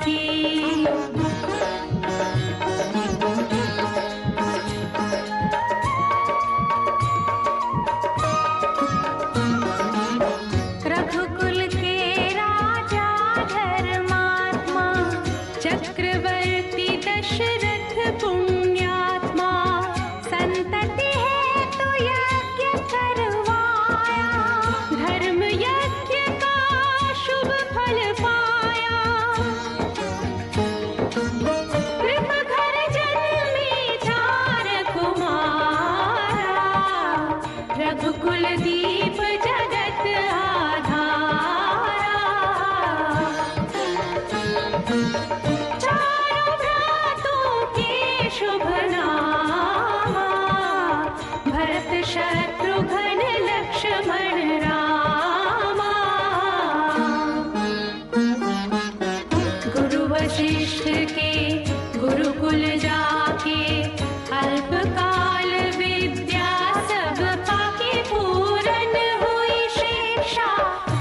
की। रघुकुल के राजा धर्मात्मा, चक्रवर्ती दशरथ पुण्यात्मा, संतति है तो यज्ञ करवाया, धर्म यज्ञ का शुभ फल पाया। कृप घर जन्मे चार कुमारा, रघुकुल दीप जगत आधारा। चारों भ्रातों के शुभ नामा, भरत शत्रुघ्न लक्ष्मण रामा। गुरु वशिष्ठ के गुरुकुल जाके, अल्पकाल विद्या सब पाके, पूरन हुई शिक्षा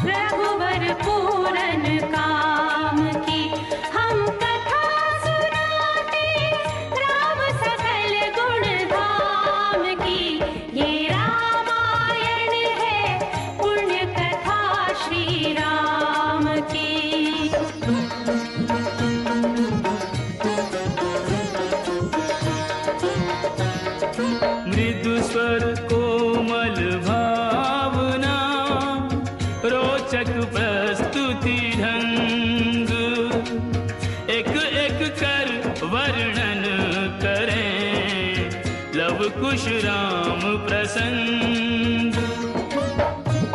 रघुवर पूरन काम की। हम कथा सुनाते राम सकल गुण धाम की, ये रामायण है पुण्य कथा श्री राम की। मृदु स्वर कोमल भावना, रोचक प्रस्तुति ढंग, एक एक कर वर्णन करें लव कुश राम प्रसंग।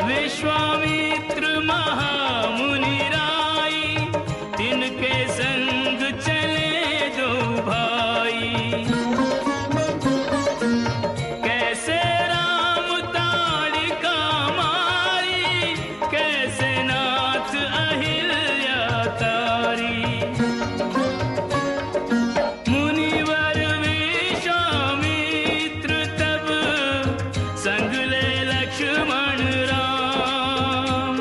विश्वामित्र महामुनि राई, तिनके संग चले दो भाई। कैसे राम ताड़िका मारी, कैसे नाथ अहिल्या तारी। मुनिवर विश्वामित्र तब, संग ले लक्ष्मण राम।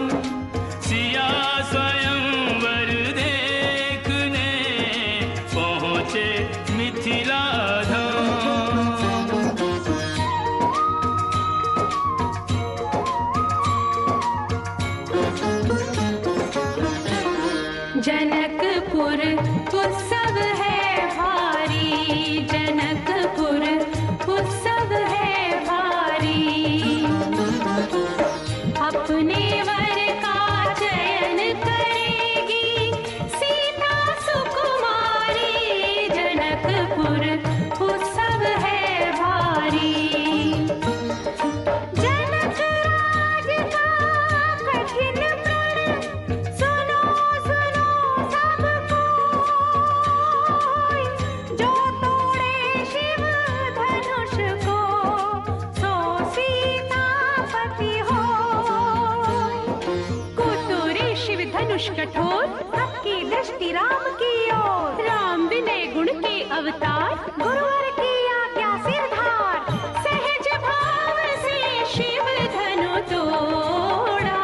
सिया स्वयंवर देखने, पहुँचे मिथिला धाम। जनकपुर उत्सव है भारी, जनकपुर उत्सव है भारी। अपने वर का चयन करेगी सीता सुकुमारी, जनकपुर उत्सव है भारी। जनक राज का कठिन प्रण, सुनो सुनो सब कोई, जो तोड़े शिव धनुष को, सो सीतापति होय। कुतुरे शिव धनुष कठोर, सबकी दृष्टि राम की ओर। राम विनय गुण के अवतार, गुरुवर की आज्ञा सिरधार। सहज भाव से शिव धनु तोड़ा,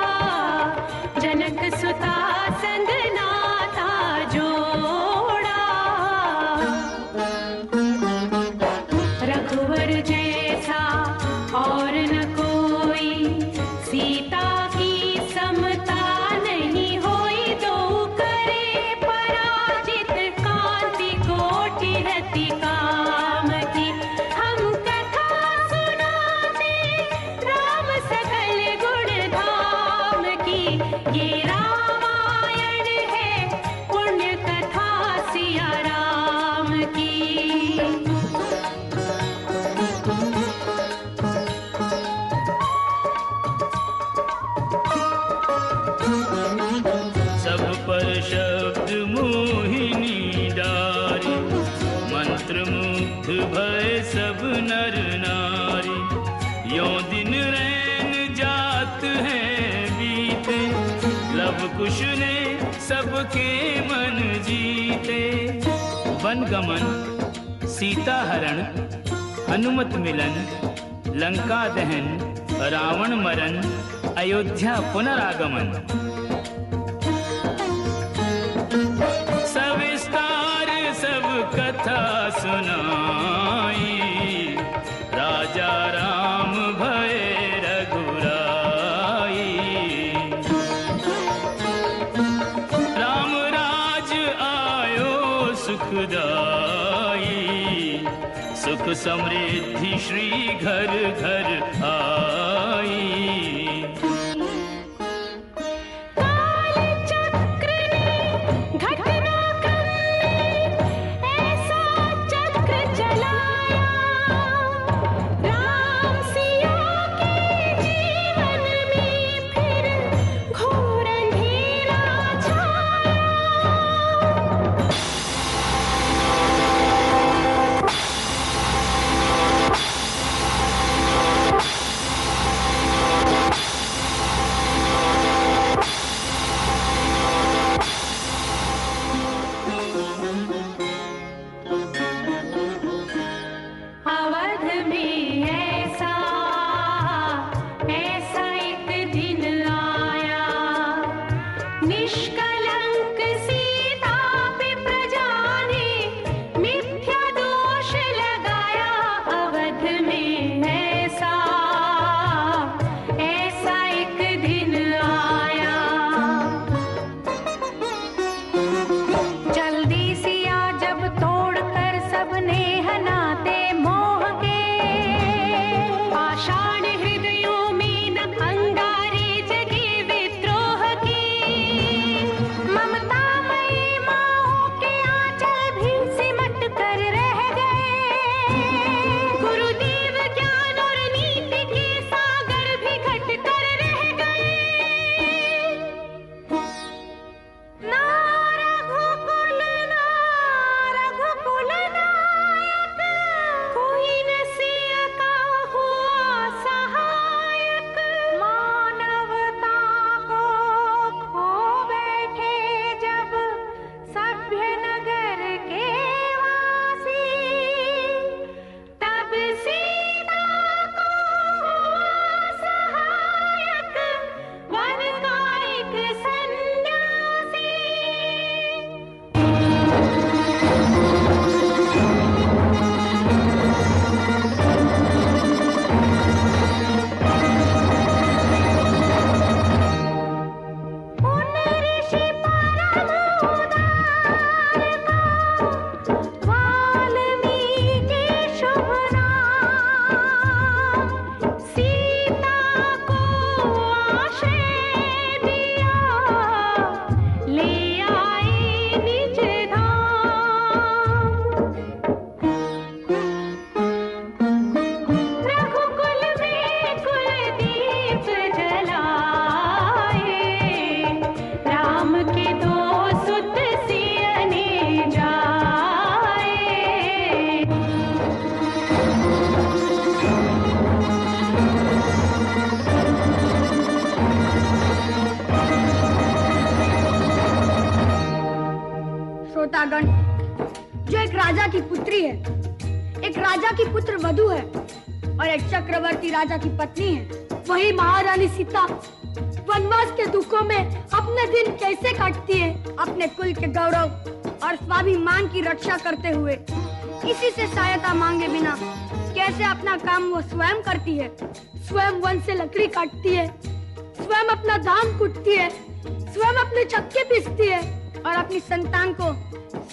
जनक सुता संग नाता जोड़ा। रघुवर जैसा और न कोई, सीता की समता नहीं होई। दो करे पराजित, कांति कोटि रति काम की। हम कथा सुनाते राम सकल गुण धाम की, ये रामायण है पुण्य कथा सिया राम की। सब पर शब्द मोहिनी डारी, मंत्र मुग्ध भय सब नर नारी। यों दिन रैन जात हैं बीते, लव कुश ने सबके मन जीते। वन गमन, सीता हरण, हनुमत मिलन, लंका दहन, रावण मरण, अयोध्या पुनरागमन। सब सुनाई, राजा राम भये रघुराई। राम राज आयो सुखदाई, सुख समृद्धि श्री घर घर आई। श्रोतागण, जो एक राजा की पुत्री है, एक राजा की पुत्र वधू है और एक चक्रवर्ती राजा की पत्नी है, वही महारानी सीता वनवास के दुखों में अपने दिन कैसे काटती है, अपने कुल के गौरव और स्वाभिमान की रक्षा करते हुए किसी से सहायता मांगे बिना कैसे अपना काम वो स्वयं करती है। स्वयं वन से लकड़ी काटती है, स्वयं अपना धान कूटती है, स्वयं अपने चक्के पीसती है और अपनी संतान को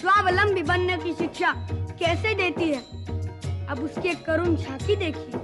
स्वावलंबी बनने की शिक्षा कैसे देती है। अब उसकी एक करुण झांकी देखिए।